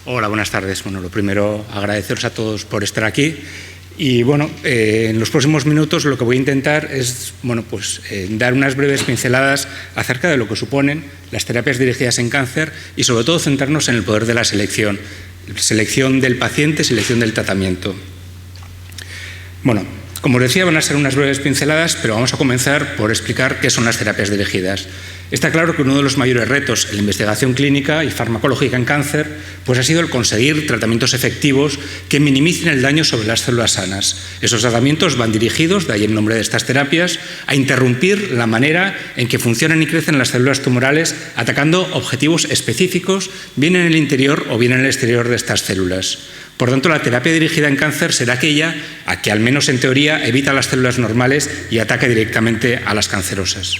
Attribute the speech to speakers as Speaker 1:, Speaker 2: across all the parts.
Speaker 1: Hola, buenas tardes. Bueno, lo primero, agradeceros a todos por estar aquí. Y bueno, en los próximos minutos lo que voy a intentar es dar unas breves pinceladas acerca de lo que suponen las terapias dirigidas en cáncer y sobre todo centrarnos en el poder de la selección del paciente, selección del tratamiento. Bueno, como os decía, van a ser unas breves pinceladas, pero vamos a comenzar por explicar qué son las terapias dirigidas. Está claro que uno de los mayores retos en la investigación clínica y farmacológica en cáncer ha sido el conseguir tratamientos efectivos que minimicen el daño sobre las células sanas. Esos tratamientos van dirigidos, de ahí el nombre de estas terapias, a interrumpir la manera en que funcionan y crecen las células tumorales, atacando objetivos específicos, bien en el interior o bien en el exterior de estas células. Por tanto, la terapia dirigida en cáncer será aquella a que, al menos en teoría, evita las células normales y ataca directamente a las cancerosas.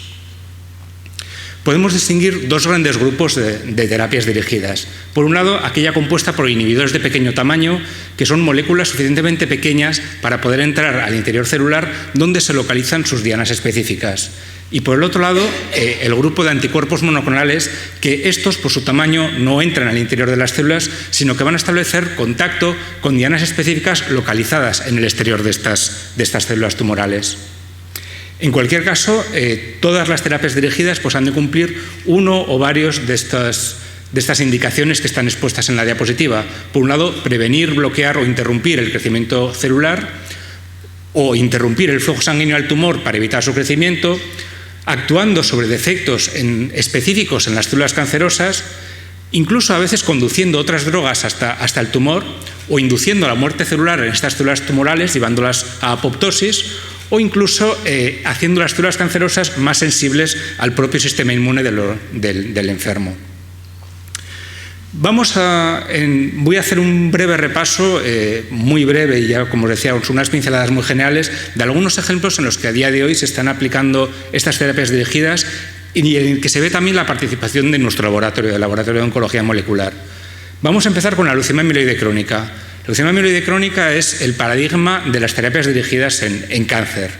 Speaker 1: Podemos distinguir dos grandes grupos de terapias dirigidas. Por un lado, aquella compuesta por inhibidores de pequeño tamaño, que son moléculas suficientemente pequeñas para poder entrar al interior celular donde se localizan sus dianas específicas. Y por el otro lado, el grupo de anticuerpos monoclonales, que estos por su tamaño no entran al interior de las células, sino que van a establecer contacto con dianas específicas localizadas en el exterior de estas células tumorales. En cualquier caso, todas las terapias dirigidas han de cumplir uno o varios de estas indicaciones que están expuestas en la diapositiva. Por un lado, prevenir, bloquear o interrumpir el crecimiento celular, o interrumpir el flujo sanguíneo al tumor para evitar su crecimiento, actuando sobre defectos específicos en las células cancerosas, incluso a veces conduciendo otras drogas hasta el tumor o induciendo la muerte celular en estas células tumorales, llevándolas a apoptosis, o incluso haciendo las células cancerosas más sensibles al propio sistema inmune del enfermo. Voy a hacer un breve repaso, muy breve, y ya como os decía, unas pinceladas muy generales, de algunos ejemplos en los que a día de hoy se están aplicando estas terapias dirigidas y en el que se ve también la participación de nuestro laboratorio, del Laboratorio de Oncología Molecular. Vamos a empezar con la leucemia mieloide crónica. La leucemia mieloide crónica es el paradigma de las terapias dirigidas en cáncer.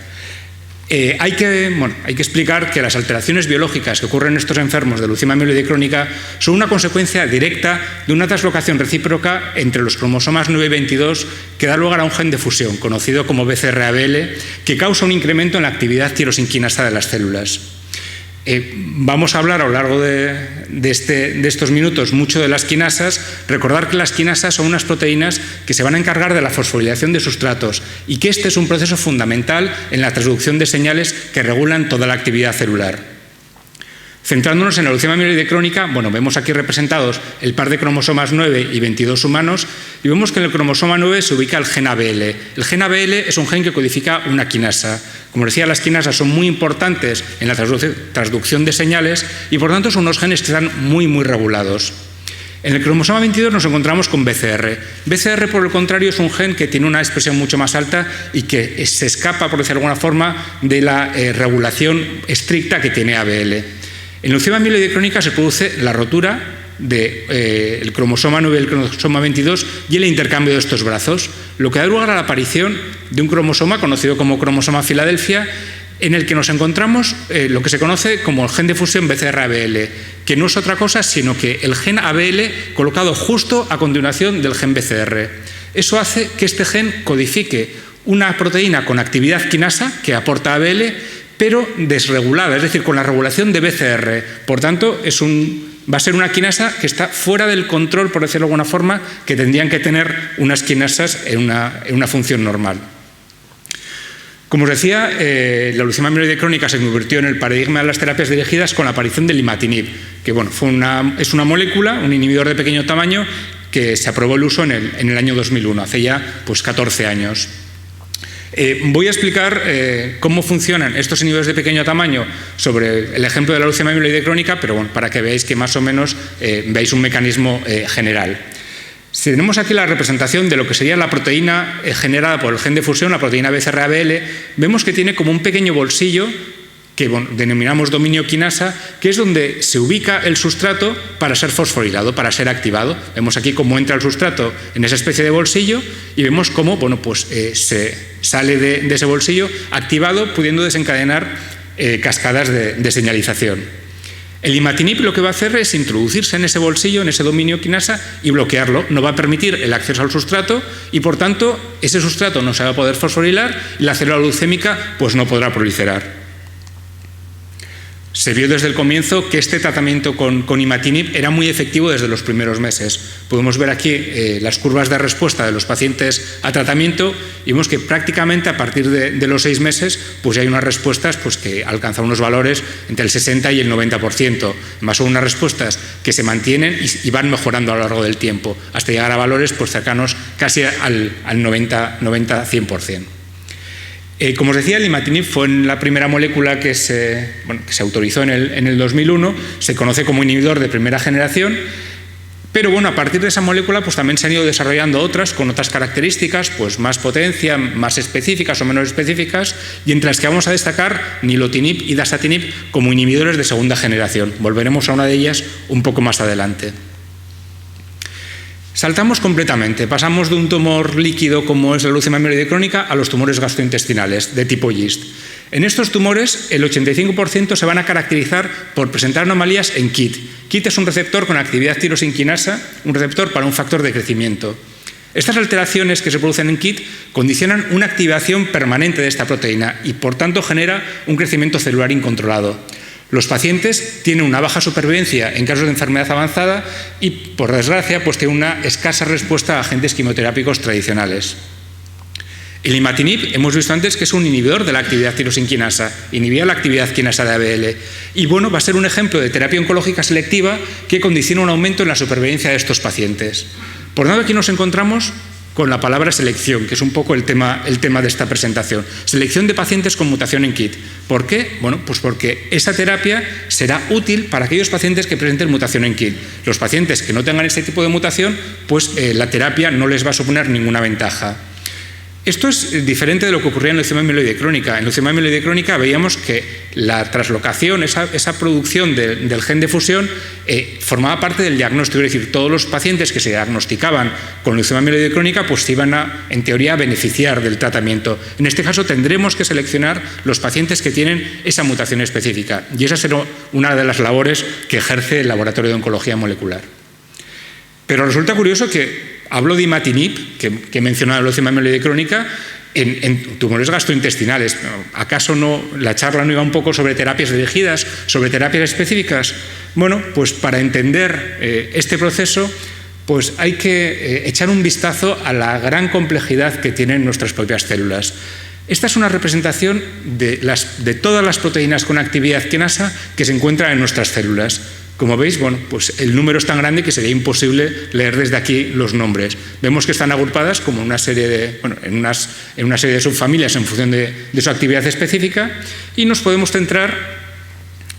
Speaker 1: Hay que explicar que las alteraciones biológicas que ocurren en estos enfermos de leucemia mieloide crónica son una consecuencia directa de una translocación recíproca entre los cromosomas 9 y 22 que da lugar a un gen de fusión, conocido como BCR-ABL, que causa un incremento en la actividad tirosinquinasa de las células. Vamos a hablar a lo largo de estos minutos mucho de las quinasas. Recordar que las quinasas son unas proteínas que se van a encargar de la fosforilación de sustratos y que este es un proceso fundamental en la transducción de señales que regulan toda la actividad celular. Centrándonos en la leucemia mieloide crónica, vemos aquí representados el par de cromosomas 9 y 22 humanos y vemos que en el cromosoma 9 se ubica el gen ABL. El gen ABL es un gen que codifica una quinasa. Como decía, las quinasas son muy importantes en la transducción de señales y por tanto son unos genes que están muy regulados. En el cromosoma 22 nos encontramos con BCR. BCR, por el contrario, es un gen que tiene una expresión mucho más alta y que se escapa, por decirlo de alguna forma, de la regulación estricta que tiene ABL. En leucemia mieloide crónica se produce la rotura del cromosoma 9 y el cromosoma 22 y el intercambio de estos brazos, lo que da lugar a la aparición de un cromosoma conocido como cromosoma Filadelfia, en el que nos encontramos lo que se conoce como el gen de fusión BCR-ABL, que no es otra cosa sino que el gen ABL colocado justo a continuación del gen BCR. Eso hace que este gen codifique una proteína con actividad quinasa que aporta ABL, pero desregulada, es decir, con la regulación de BCR. Por tanto, va a ser una quinasa que está fuera del control, por decirlo de alguna forma, que tendrían que tener unas quinasas en una función normal. Como os decía, la leucemia mieloide crónica se convirtió en el paradigma de las terapias dirigidas con la aparición del imatinib, que es una molécula, un inhibidor de pequeño tamaño, que se aprobó el uso en el año 2001, hace ya 14 años. Voy a explicar cómo funcionan estos inhibidores de pequeño tamaño sobre el ejemplo de la leucemia mieloide crónica, pero para que veáis que más o menos veáis un mecanismo general. Si tenemos aquí la representación de lo que sería la proteína generada por el gen de fusión, la proteína BCR-ABL, vemos que tiene como un pequeño bolsillo que denominamos dominio quinasa, que es donde se ubica el sustrato para ser fosforilado, para ser activado. Vemos aquí cómo entra el sustrato en esa especie de bolsillo y vemos cómo se sale de ese bolsillo activado, pudiendo desencadenar cascadas de señalización. El imatinib lo que va a hacer es introducirse en ese bolsillo, en ese dominio quinasa, y bloquearlo. No va a permitir el acceso al sustrato y, por tanto, ese sustrato no se va a poder fosforilar y la célula leucémica pues, no podrá proliferar. Se vio desde el comienzo que este tratamiento con imatinib era muy efectivo desde los primeros meses. Podemos ver aquí las curvas de respuesta de los pacientes a tratamiento y vemos que prácticamente a partir de los 6 meses pues hay unas respuestas pues, que alcanzan unos valores entre el 60 y el 90%. Además son unas respuestas que se mantienen y van mejorando a lo largo del tiempo hasta llegar a valores pues, cercanos casi al 90-100%. Como os decía, el imatinib fue la primera molécula que se autorizó en el 2001, se conoce como inhibidor de primera generación, pero bueno, a partir de esa molécula pues también se han ido desarrollando otras con otras características, pues más potencia, más específicas o menos específicas, y entre las que vamos a destacar nilotinib y dasatinib como inhibidores de segunda generación. Volveremos a una de ellas un poco más adelante. Saltamos completamente, pasamos de un tumor líquido como es la leucemia amiloide crónica a los tumores gastrointestinales de tipo GIST. En estos tumores, el 85% se van a caracterizar por presentar anomalías en KIT. KIT es un receptor con actividad tirosinquinasa, un receptor para un factor de crecimiento. Estas alteraciones que se producen en KIT condicionan una activación permanente de esta proteína y, por tanto, genera un crecimiento celular incontrolado. Los pacientes tienen una baja supervivencia en casos de enfermedad avanzada y, por desgracia, pues tienen una escasa respuesta a agentes quimioterápicos tradicionales. El imatinib, hemos visto antes que es un inhibidor de la actividad tirosinquinasa, inhibía la actividad quinasa de ABL. Y bueno, va a ser un ejemplo de terapia oncológica selectiva que condiciona un aumento en la supervivencia de estos pacientes. Por lo tanto, aquí nos encontramos con la palabra selección, que es un poco el tema de esta presentación. Selección de pacientes con mutación en KIT. ¿Por qué? Bueno, pues porque esa terapia será útil para aquellos pacientes que presenten mutación en KIT. Los pacientes que no tengan este tipo de mutación, pues la terapia no les va a suponer ninguna ventaja. Esto es diferente de lo que ocurría en la leucemia amiloide crónica. En la leucemia amiloide crónica veíamos que la translocación, esa producción del gen de fusión, formaba parte del diagnóstico. Es decir, todos los pacientes que se diagnosticaban con leucemia amiloide crónica pues se iban en teoría, a beneficiar del tratamiento. En este caso tendremos que seleccionar los pacientes que tienen esa mutación específica. Y esa será una de las labores que ejerce el Laboratorio de Oncología Molecular. Pero resulta curioso que hablo de imatinib, que he mencionado la leucemia amiloide crónica, en tumores gastrointestinales. ¿Acaso la charla no iba un poco sobre terapias dirigidas, sobre terapias específicas? Bueno, pues para entender este proceso, pues hay que echar un vistazo a la gran complejidad que tienen nuestras propias células. Esta es una representación de todas las proteínas con actividad quinasa que se encuentran en nuestras células. Como veis, bueno, pues el número es tan grande que sería imposible leer desde aquí los nombres. Vemos que están agrupadas como en una serie de subfamilias en función de su actividad específica y nos podemos centrar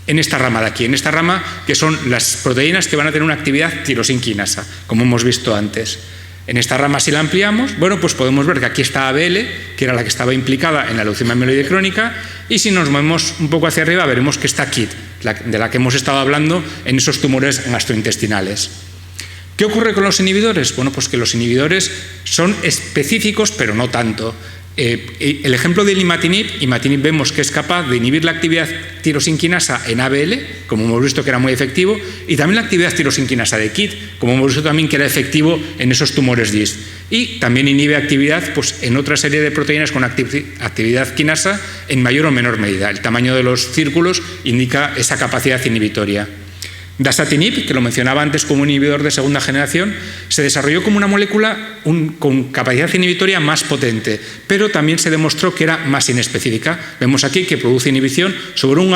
Speaker 1: en esta rama de aquí, en esta rama que son las proteínas que van a tener una actividad tirosinquinasa, como hemos visto antes. En esta rama, si la ampliamos, bueno, pues podemos ver que aquí está ABL, que era la que estaba implicada en la leucemia amiloide crónica, y si nos movemos un poco hacia arriba veremos que está KIT, de la que hemos estado hablando en esos tumores gastrointestinales. ¿Qué ocurre con los inhibidores? Bueno, pues que los inhibidores son específicos, pero no tanto. El ejemplo del imatinib vemos que es capaz de inhibir la actividad tirosinquinasa en ABL, como hemos visto que era muy efectivo, y también la actividad tirosinquinasa de KIT, como hemos visto también que era efectivo en esos tumores GIST. Y también inhibe actividad pues, en otra serie de proteínas con actividad quinasa en mayor o menor medida. El tamaño de los círculos indica esa capacidad inhibitoria. Dasatinib, que lo mencionaba antes como un inhibidor de segunda generación, se desarrolló como una molécula con capacidad inhibitoria más potente, pero también se demostró que era más inespecífica. Vemos aquí que produce inhibición sobre un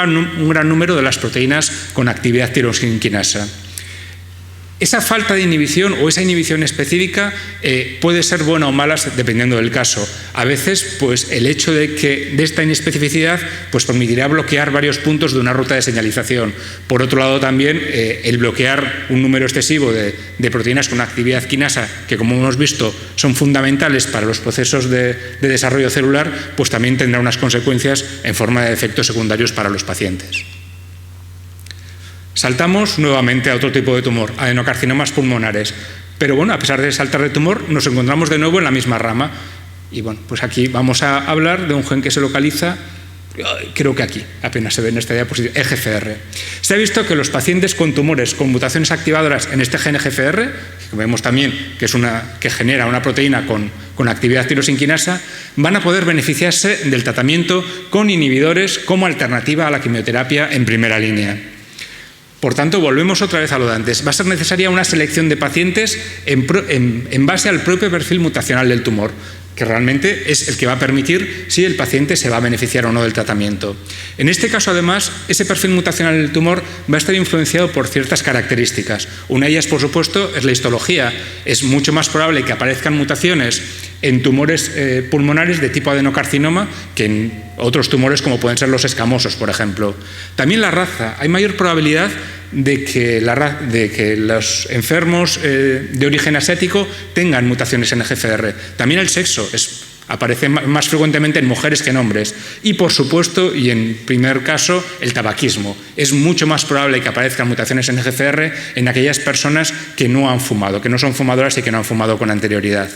Speaker 1: gran número de las proteínas con actividad tirosinquinasa. Esa falta de inhibición o esa inhibición específica puede ser buena o mala dependiendo del caso. A veces, pues, el hecho de esta inespecificidad pues, permitirá bloquear varios puntos de una ruta de señalización. Por otro lado, también el bloquear un número excesivo de proteínas con actividad quinasa, que como hemos visto son fundamentales para los procesos de desarrollo celular, pues también tendrá unas consecuencias en forma de efectos secundarios para los pacientes. Saltamos nuevamente a otro tipo de tumor, adenocarcinomas pulmonares. Pero bueno, a pesar de saltar de tumor, nos encontramos de nuevo en la misma rama. Y bueno, pues aquí vamos a hablar de un gen que se localiza creo que aquí apenas se ve en esta diapositiva, EGFR. Se ha visto que los pacientes con tumores con mutaciones activadoras en este gen EGFR, que vemos también que genera una proteína con actividad tirosinquinasa, van a poder beneficiarse del tratamiento con inhibidores como alternativa a la quimioterapia en primera línea. Por tanto, volvemos otra vez a lo de antes. Va a ser necesaria una selección de pacientes en base al propio perfil mutacional del tumor, que realmente es el que va a permitir si el paciente se va a beneficiar o no del tratamiento. En este caso, además, ese perfil mutacional del tumor va a estar influenciado por ciertas características. Una de ellas, por supuesto, es la histología. Es mucho más probable que aparezcan mutaciones en tumores pulmonares de tipo adenocarcinoma que en otros tumores como pueden ser los escamosos, por ejemplo. También la raza. Hay mayor probabilidad de que los enfermos de origen asiático tengan mutaciones en EGFR. También el sexo aparece más frecuentemente en mujeres que en hombres. Y, por supuesto, y en primer caso, el tabaquismo. Es mucho más probable que aparezcan mutaciones en EGFR en aquellas personas que no han fumado, que no son fumadoras y que no han fumado con anterioridad.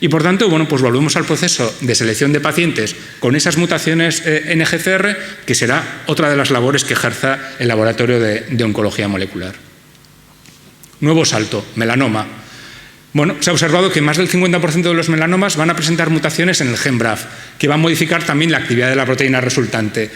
Speaker 1: Y, por tanto, bueno, pues volvemos al proceso de selección de pacientes con esas mutaciones en EGFR, que será otra de las labores que ejerza el laboratorio de oncología molecular. Nuevo salto, melanoma. Bueno, se ha observado que más del 50% de los melanomas van a presentar mutaciones en el gen BRAF, que va a modificar también la actividad de la proteína resultante.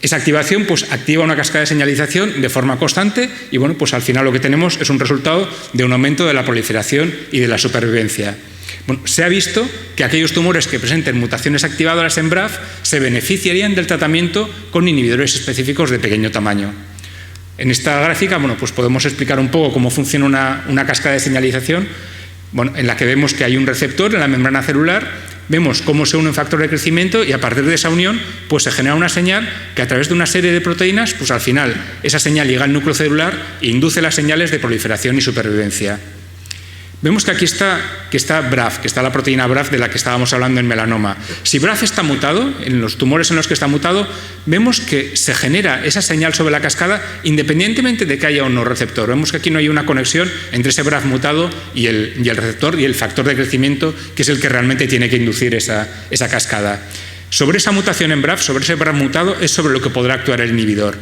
Speaker 1: Esa activación pues, activa una cascada de señalización de forma constante y bueno, pues al final lo que tenemos es un resultado de un aumento de la proliferación y de la supervivencia. Bueno, se ha visto que aquellos tumores que presenten mutaciones activadoras en BRAF se beneficiarían del tratamiento con inhibidores específicos de pequeño tamaño. En esta gráfica bueno, pues podemos explicar un poco cómo funciona una cascada de señalización, bueno, en la que vemos que hay un receptor en la membrana celular, vemos cómo se une un factor de crecimiento y a partir de esa unión pues se genera una señal que a través de una serie de proteínas, pues al final esa señal llega al núcleo celular e induce las señales de proliferación y supervivencia. Vemos que aquí está BRAF, que está la proteína BRAF de la que estábamos hablando en melanoma. Si BRAF está mutado, en los tumores en los que está mutado, vemos que se genera esa señal sobre la cascada independientemente de que haya o no receptor. Vemos que aquí no hay una conexión entre ese BRAF mutado y el receptor y el factor de crecimiento, que es el que realmente tiene que inducir esa cascada. Sobre esa mutación en BRAF, sobre ese BRAF mutado, es sobre lo que podrá actuar el inhibidor.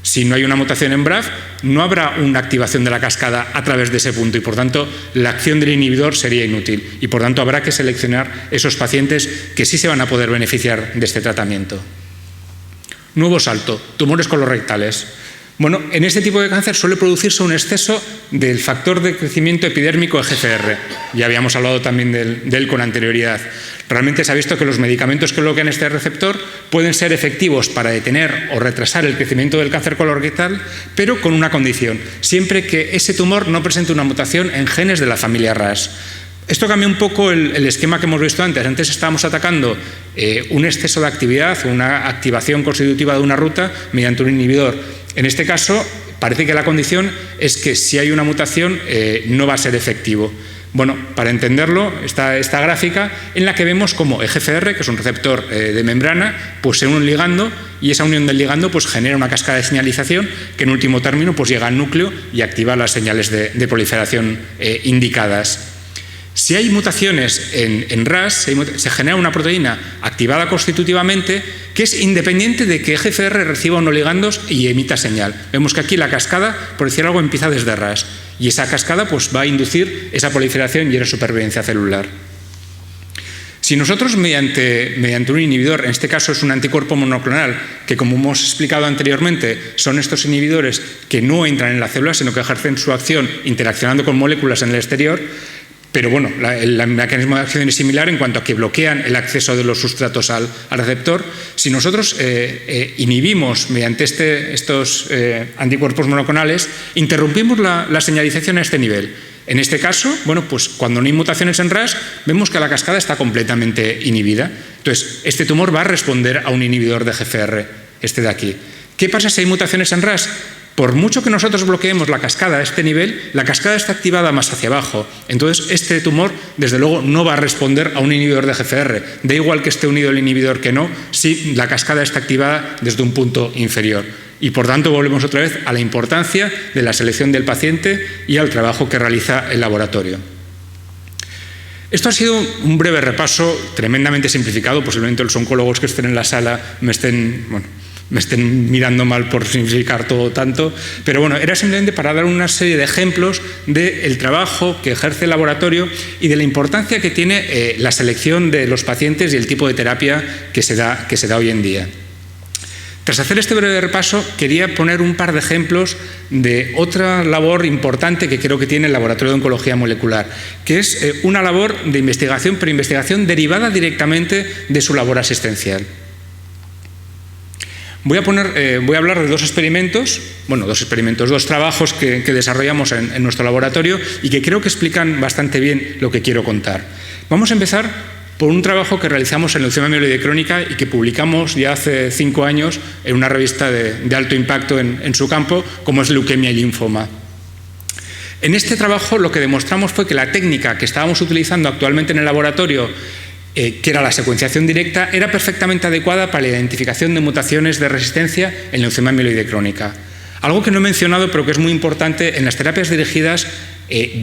Speaker 1: Si no hay una mutación en BRAF, no habrá una activación de la cascada a través de ese punto y, por tanto, la acción del inhibidor sería inútil y, por tanto, habrá que seleccionar esos pacientes que sí se van a poder beneficiar de este tratamiento. Nuevo salto, tumores colorectales. Bueno, en este tipo de cáncer suele producirse un exceso del factor de crecimiento epidérmico EGFR. Ya habíamos hablado también de él con anterioridad. Realmente se ha visto que los medicamentos que bloquean este receptor pueden ser efectivos para detener o retrasar el crecimiento del cáncer colorectal, pero con una condición, siempre que ese tumor no presente una mutación en genes de la familia RAS. Esto cambia un poco el esquema que hemos visto antes. Antes estábamos atacando un exceso de actividad, una activación constitutiva de una ruta mediante un inhibidor. En este caso, parece que la condición es que si hay una mutación no va a ser efectivo. Bueno, para entenderlo, está esta gráfica en la que vemos cómo EGFR, que es un receptor de membrana, pues se une un ligando y esa unión del ligando pues genera una cascada de señalización que en último término pues llega al núcleo y activa las señales de proliferación indicadas. Si hay mutaciones en RAS, se genera una proteína activada constitutivamente que es independiente de que EGFR reciba unos ligandos y emita señal. Vemos que aquí la cascada, por decir algo, empieza desde RAS y esa cascada pues, va a inducir esa proliferación y esa supervivencia celular. Si nosotros mediante un inhibidor, en este caso es un anticuerpo monoclonal, que como hemos explicado anteriormente, son estos inhibidores que no entran en la célula, sino que ejercen su acción interaccionando con moléculas en el exterior, pero bueno, el mecanismo de acción es similar en cuanto a que bloquean el acceso de los sustratos al receptor. Si nosotros inhibimos mediante estos anticuerpos monoclonales, interrumpimos la señalización a este nivel. En este caso, bueno, pues cuando no hay mutaciones en RAS, vemos que la cascada está completamente inhibida. Entonces, este tumor va a responder a un inhibidor de EGFR, este de aquí. ¿Qué pasa si hay mutaciones en RAS? Por mucho que nosotros bloqueemos la cascada a este nivel, la cascada está activada más hacia abajo. Entonces, este tumor, desde luego, no va a responder a un inhibidor de EGFR. Da igual que esté unido el inhibidor que no, si la cascada está activada desde un punto inferior. Y, por tanto, volvemos otra vez a la importancia de la selección del paciente y al trabajo que realiza el laboratorio. Esto ha sido un breve repaso tremendamente simplificado. Posiblemente los oncólogos que estén en la sala me estén mirando mal por simplificar todo tanto, pero bueno, era simplemente para dar una serie de ejemplos del trabajo que ejerce el laboratorio y de la importancia que tiene la selección de los pacientes y el tipo de terapia que se da hoy en día. Tras hacer este breve repaso, quería poner un par de ejemplos de otra labor importante que creo que tiene el Laboratorio de Oncología Molecular, que es una labor de investigación, pero investigación derivada directamente de su labor asistencial. Voy a hablar de dos trabajos que desarrollamos en nuestro laboratorio y que creo que explican bastante bien lo que quiero contar. Vamos a empezar por un trabajo que realizamos en leucemia mieloide crónica y que publicamos ya hace 5 años en una revista de alto impacto en su campo, como es Leuquemia y Linfoma. En este trabajo lo que demostramos fue que la técnica que estábamos utilizando actualmente en el laboratorio, que era la secuenciación directa, era perfectamente adecuada para la identificación de mutaciones de resistencia en leucemia mieloide crónica. Algo que no he mencionado, pero que es muy importante: en las terapias dirigidas, en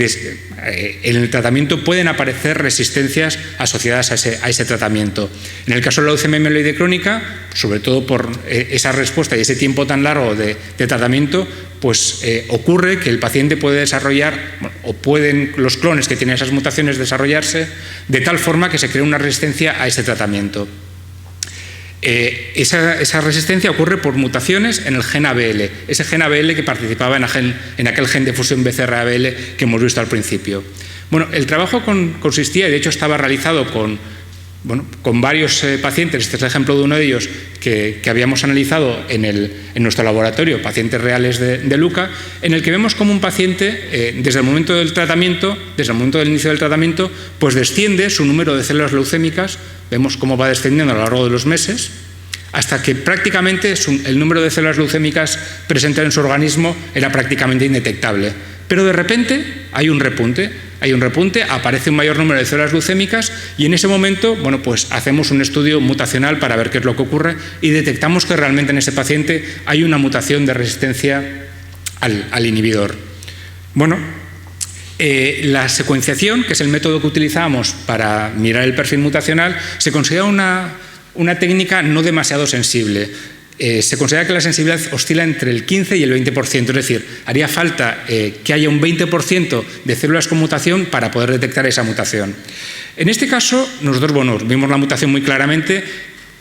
Speaker 1: el tratamiento pueden aparecer resistencias asociadas a ese tratamiento. En el caso de la leucemia mieloide crónica, sobre todo por esa respuesta y ese tiempo tan largo de tratamiento, pues ocurre que el paciente puede desarrollar, o pueden los clones que tienen esas mutaciones desarrollarse de tal forma que se crea una resistencia a ese tratamiento. Esa resistencia ocurre por mutaciones en el gen ABL, ese gen ABL que participaba en aquel gen de fusión BCR-ABL que hemos visto al principio. Bueno, el trabajo consistía, y de hecho estaba realizado con varios pacientes. Este es el ejemplo de uno de ellos que habíamos analizado en nuestro laboratorio, pacientes reales de Luca, en el que vemos como un paciente, desde el momento del inicio del tratamiento, pues desciende su número de células leucémicas. Vemos cómo va descendiendo a lo largo de los meses, hasta que prácticamente el número de células leucémicas presentes en su organismo era prácticamente indetectable. Pero de repente hay un repunte, aparece un mayor número de células leucémicas y en ese momento, pues hacemos un estudio mutacional para ver qué es lo que ocurre y detectamos que realmente en ese paciente hay una mutación de resistencia al inhibidor. La secuenciación, que es el método que utilizamos para mirar el perfil mutacional, se considera una técnica no demasiado sensible. Se considera que la sensibilidad oscila entre el 15 y el 20%, es decir, haría falta que haya un 20% de células con mutación para poder detectar esa mutación. En este caso, nosotros vimos la mutación muy claramente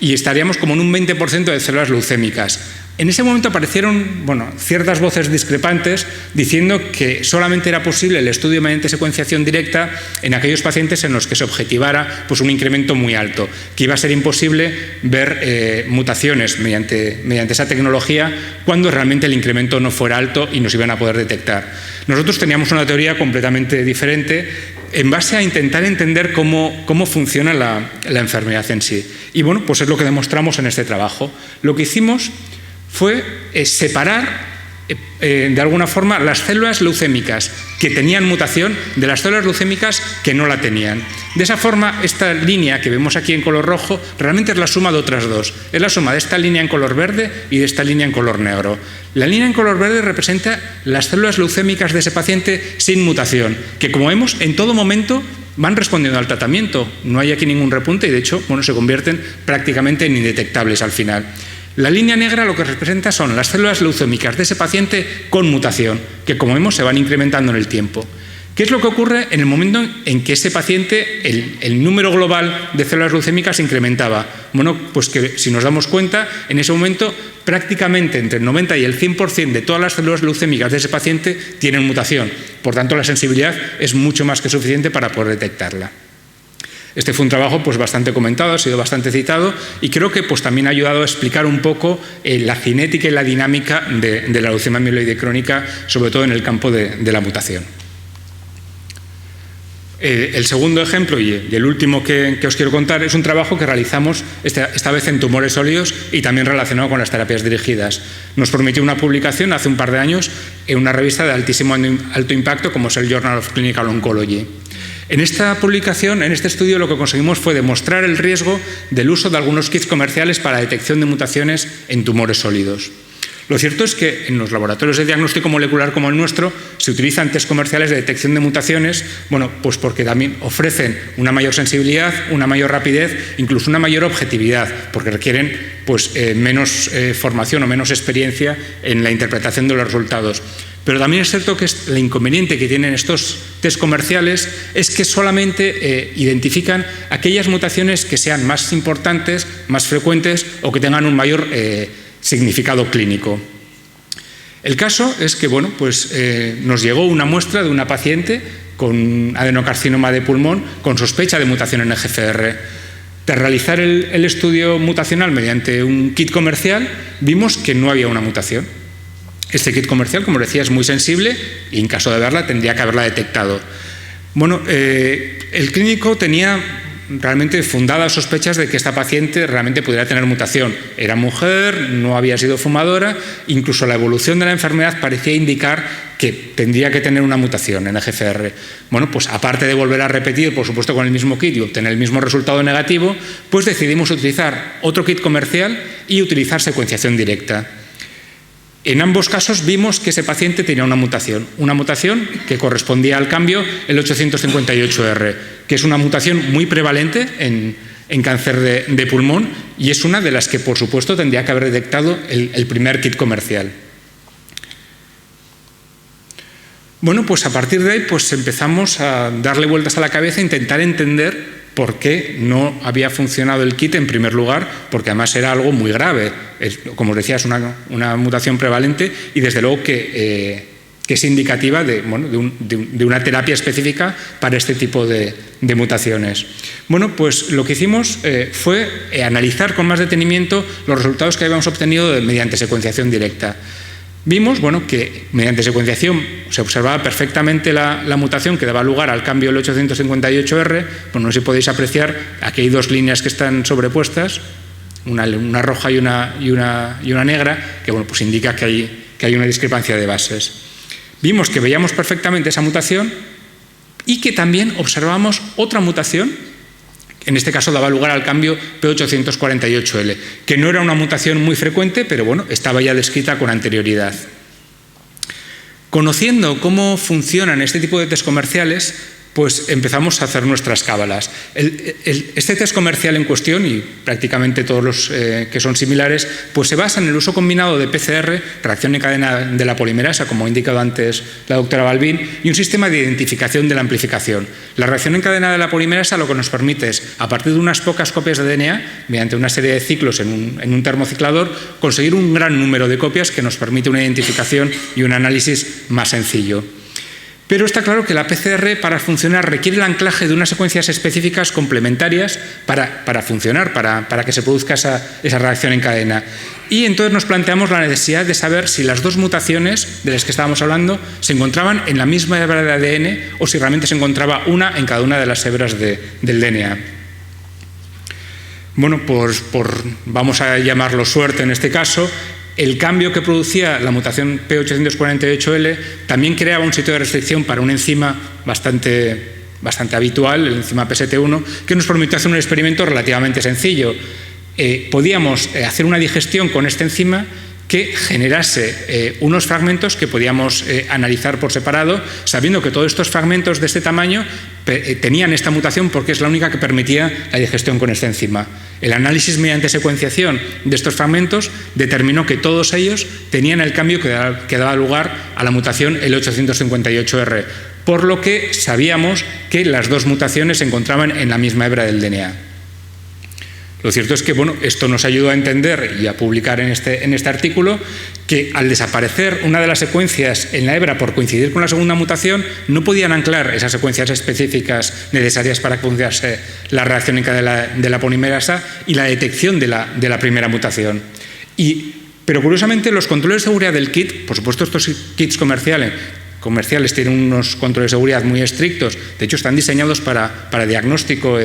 Speaker 1: y estaríamos como en un 20% de células leucémicas. En ese momento aparecieron ciertas voces discrepantes diciendo que solamente era posible el estudio mediante secuenciación directa en aquellos pacientes en los que se objetivara un incremento muy alto, que iba a ser imposible ver mutaciones mediante esa tecnología cuando realmente el incremento no fuera alto y nos iban a poder detectar. Nosotros teníamos una teoría completamente diferente en base a intentar entender cómo funciona la enfermedad en sí. Y pues es lo que demostramos en este trabajo. Lo que hicimos fue separar de alguna forma las células leucémicas que tenían mutación de las células leucémicas que no la tenían. De esa forma, esta línea que vemos aquí en color rojo realmente es la suma de otras dos. Es la suma de esta línea en color verde y de esta línea en color negro. La línea en color verde representa las células leucémicas de ese paciente sin mutación, que como vemos en todo momento van respondiendo al tratamiento. No hay aquí ningún repunte y de hecho se convierten prácticamente en indetectables al final. La línea negra lo que representa son las células leucémicas de ese paciente con mutación, que como vemos se van incrementando en el tiempo. ¿Qué es lo que ocurre en el momento en que ese paciente, el número global de células leucémicas se incrementaba? Pues que si nos damos cuenta, en ese momento prácticamente entre el 90 y el 100% de todas las células leucémicas de ese paciente tienen mutación. Por tanto, la sensibilidad es mucho más que suficiente para poder detectarla. Este fue un trabajo bastante comentado, ha sido bastante citado y creo que también ha ayudado a explicar un poco la cinética y la dinámica de la leucemia mieloide crónica, sobre todo en el campo de la mutación. El segundo ejemplo y el último que os quiero contar es un trabajo que realizamos esta vez en tumores sólidos y también relacionado con las terapias dirigidas. Nos permitió una publicación hace un par de años en una revista de alto impacto como es el Journal of Clinical Oncology. En esta publicación, en este estudio, lo que conseguimos fue demostrar el riesgo del uso de algunos kits comerciales para la detección de mutaciones en tumores sólidos. Lo cierto es que en los laboratorios de diagnóstico molecular como el nuestro se utilizan test comerciales de detección de mutaciones, bueno, pues porque también ofrecen una mayor sensibilidad, una mayor rapidez, incluso una mayor objetividad, porque requieren pues, menos formación o menos experiencia en la interpretación de los resultados. Pero también es cierto que el inconveniente que tienen estos test comerciales es que solamente identifican aquellas mutaciones que sean más importantes, más frecuentes o que tengan un mayor significado clínico. El caso es que bueno, pues, nos llegó una muestra de una paciente con adenocarcinoma de pulmón con sospecha de mutación en EGFR. Tras realizar el estudio mutacional mediante un kit comercial, vimos que no había una mutación. Este kit comercial, como decía, es muy sensible y en caso de verla tendría que haberla detectado. Bueno, el clínico tenía realmente fundadas sospechas de que esta paciente realmente pudiera tener mutación. Era mujer, no había sido fumadora, incluso la evolución de la enfermedad parecía indicar que tendría que tener una mutación en EGFR. Bueno, pues aparte de volver a repetir, por supuesto, con el mismo kit y obtener el mismo resultado negativo, pues decidimos utilizar otro kit comercial y utilizar secuenciación directa. En ambos casos vimos que ese paciente tenía una mutación que correspondía al cambio el 858R, que es una mutación muy prevalente en cáncer de pulmón y es una de las que, por supuesto, tendría que haber detectado el primer kit comercial. Bueno, pues a partir de ahí pues empezamos a darle vueltas a la cabeza e intentar entender por qué no había funcionado el kit en primer lugar, porque además era algo muy grave. Como os decía, es una mutación prevalente y desde luego que es indicativa de una terapia específica para este tipo de mutaciones. Bueno, pues lo que hicimos fue analizar con más detenimiento los resultados que habíamos obtenido mediante secuenciación directa. Vimos que mediante secuenciación se observaba perfectamente la mutación que daba lugar al cambio del 858R. No sé si podéis apreciar, aquí hay dos líneas que están sobrepuestas, una roja y una negra, que pues indica que hay una discrepancia de bases. Vimos que veíamos perfectamente esa mutación y que también observamos otra mutación. En este caso daba lugar al cambio P848L, que no era una mutación muy frecuente, pero bueno, estaba ya descrita con anterioridad. Conociendo cómo funcionan este tipo de test comerciales, pues empezamos a hacer nuestras cábalas. Este test comercial en cuestión, y prácticamente todos los que son similares, pues se basa en el uso combinado de PCR, reacción en cadena de la polimerasa, como ha indicado antes la doctora Balbín, y un sistema de identificación de la amplificación. La reacción en cadena de la polimerasa lo que nos permite es, a partir de unas pocas copias de DNA, mediante una serie de ciclos en un termociclador, conseguir un gran número de copias que nos permite una identificación y un análisis más sencillo. Pero está claro que la PCR, para funcionar, requiere el anclaje de unas secuencias específicas complementarias para funcionar, para que se produzca esa reacción en cadena. Y entonces nos planteamos la necesidad de saber si las dos mutaciones de las que estábamos hablando se encontraban en la misma hebra de ADN o si realmente se encontraba una en cada una de las hebras del DNA. Bueno, pues vamos a llamarlo suerte en este caso. El cambio que producía la mutación P848L también creaba un sitio de restricción para una enzima bastante habitual, el enzima PST1, que nos permitió hacer un experimento relativamente sencillo. Podíamos hacer una digestión con esta enzima que generase unos fragmentos que podíamos analizar por separado, sabiendo que todos estos fragmentos de este tamaño tenían esta mutación porque es la única que permitía la digestión con esta enzima. El análisis mediante secuenciación de estos fragmentos determinó que todos ellos tenían el cambio que daba lugar a la mutación L858R, por lo que sabíamos que las dos mutaciones se encontraban en la misma hebra del DNA. Lo cierto es que esto nos ayudó a entender y a publicar en este artículo que al desaparecer una de las secuencias en la hebra por coincidir con la segunda mutación, no podían anclar esas secuencias específicas necesarias para que funcionase la reacción en cadena de la polimerasa y la detección de la primera mutación. Pero curiosamente los controles de seguridad del kit, por supuesto estos kits comerciales tienen unos controles de seguridad muy estrictos, de hecho están diseñados para diagnóstico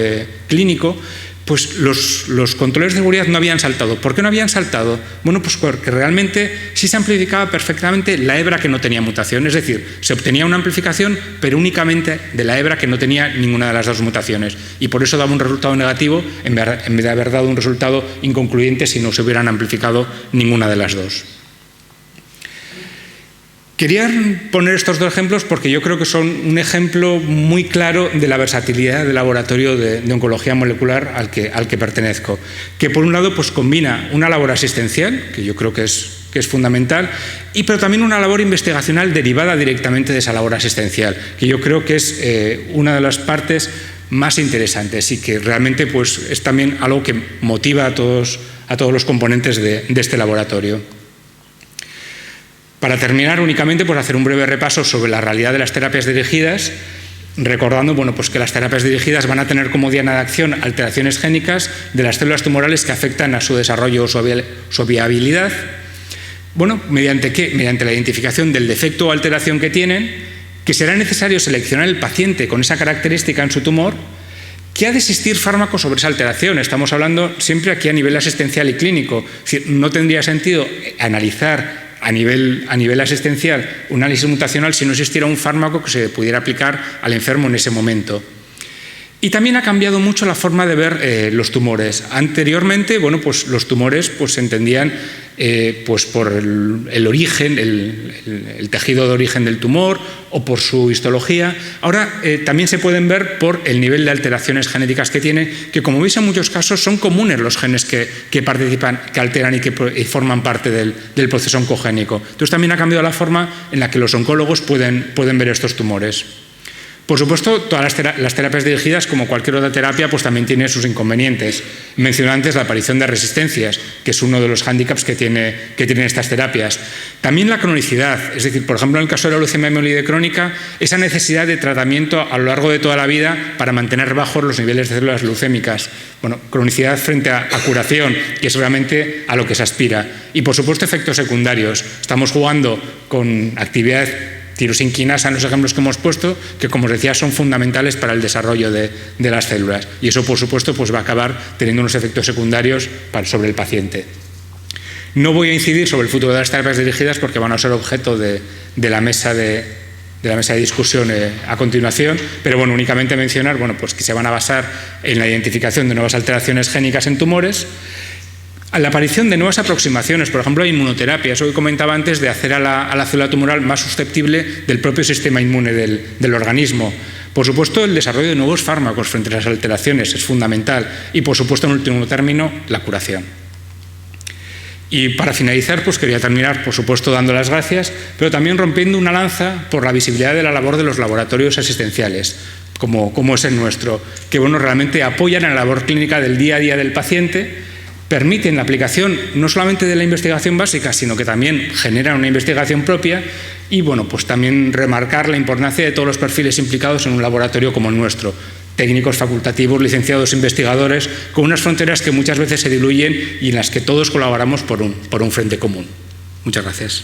Speaker 1: clínico, pues los controles de seguridad no habían saltado. ¿Por qué no habían saltado? Bueno, pues porque realmente sí se amplificaba perfectamente la hebra que no tenía mutación, es decir, se obtenía una amplificación, pero únicamente de la hebra que no tenía ninguna de las dos mutaciones, y por eso daba un resultado negativo en vez de haber dado un resultado inconcluyente si no se hubieran amplificado ninguna de las dos. Quería poner estos dos ejemplos porque yo creo que son un ejemplo muy claro de la versatilidad del laboratorio de oncología molecular al que pertenezco, que por un lado pues combina una labor asistencial, que yo creo que es fundamental, pero también una labor investigacional derivada directamente de esa labor asistencial, que yo creo que es una de las partes más interesantes y que realmente pues, es también algo que motiva a todos los componentes de este laboratorio. Para terminar, únicamente pues, hacer un breve repaso sobre la realidad de las terapias dirigidas, recordando pues, que las terapias dirigidas van a tener como diana de acción alteraciones génicas de las células tumorales que afectan a su desarrollo o su viabilidad. ¿Mediante qué? Mediante la identificación del defecto o alteración que tienen, que será necesario seleccionar el paciente con esa característica en su tumor, que ha de existir fármaco sobre esa alteración. Estamos hablando siempre aquí a nivel asistencial y clínico. Es decir, no tendría sentido analizar a nivel asistencial un análisis mutacional si no existiera un fármaco que se pudiera aplicar al enfermo en ese momento. Y también ha cambiado mucho la forma de ver los tumores. Anteriormente, los tumores se entendían por el origen, el tejido de origen del tumor o por su histología. Ahora también se pueden ver por el nivel de alteraciones genéticas que tienen, que como veis en muchos casos son comunes los genes que participan, que alteran y que forman parte del proceso oncogénico. Entonces también ha cambiado la forma en la que los oncólogos pueden ver estos tumores. Por supuesto, todas las terapias dirigidas, como cualquier otra terapia, pues también tienen sus inconvenientes. Mencioné antes la aparición de resistencias, que es uno de los hándicaps que tienen estas terapias. También la cronicidad, es decir, por ejemplo, en el caso de la leucemia mieloide crónica, esa necesidad de tratamiento a lo largo de toda la vida para mantener bajos los niveles de células leucémicas. Cronicidad frente a curación, que es realmente a lo que se aspira. Y, por supuesto, efectos secundarios. Estamos jugando con actividad tirosinquinasa en los ejemplos que hemos puesto, que como os decía son fundamentales para el desarrollo de las células, y eso por supuesto va a acabar teniendo unos efectos secundarios sobre el paciente. No voy a incidir sobre el futuro de las terapias dirigidas porque van a ser objeto de la mesa de discusión a continuación, pero únicamente mencionar que se van a basar en la identificación de nuevas alteraciones génicas en tumores, a la aparición de nuevas aproximaciones, por ejemplo, a inmunoterapia, eso que comentaba antes de hacer a la célula tumoral más susceptible del propio sistema inmune del organismo. Por supuesto, el desarrollo de nuevos fármacos frente a las alteraciones es fundamental y, por supuesto, en último término, la curación. Y para finalizar, quería terminar, por supuesto, dando las gracias, pero también rompiendo una lanza por la visibilidad de la labor de los laboratorios asistenciales, como es el nuestro, que realmente apoyan en la labor clínica del día a día del paciente, permiten la aplicación no solamente de la investigación básica, sino que también generan una investigación propia y también remarcar la importancia de todos los perfiles implicados en un laboratorio como el nuestro. Técnicos, facultativos, licenciados, investigadores, con unas fronteras que muchas veces se diluyen y en las que todos colaboramos por un frente común. Muchas gracias.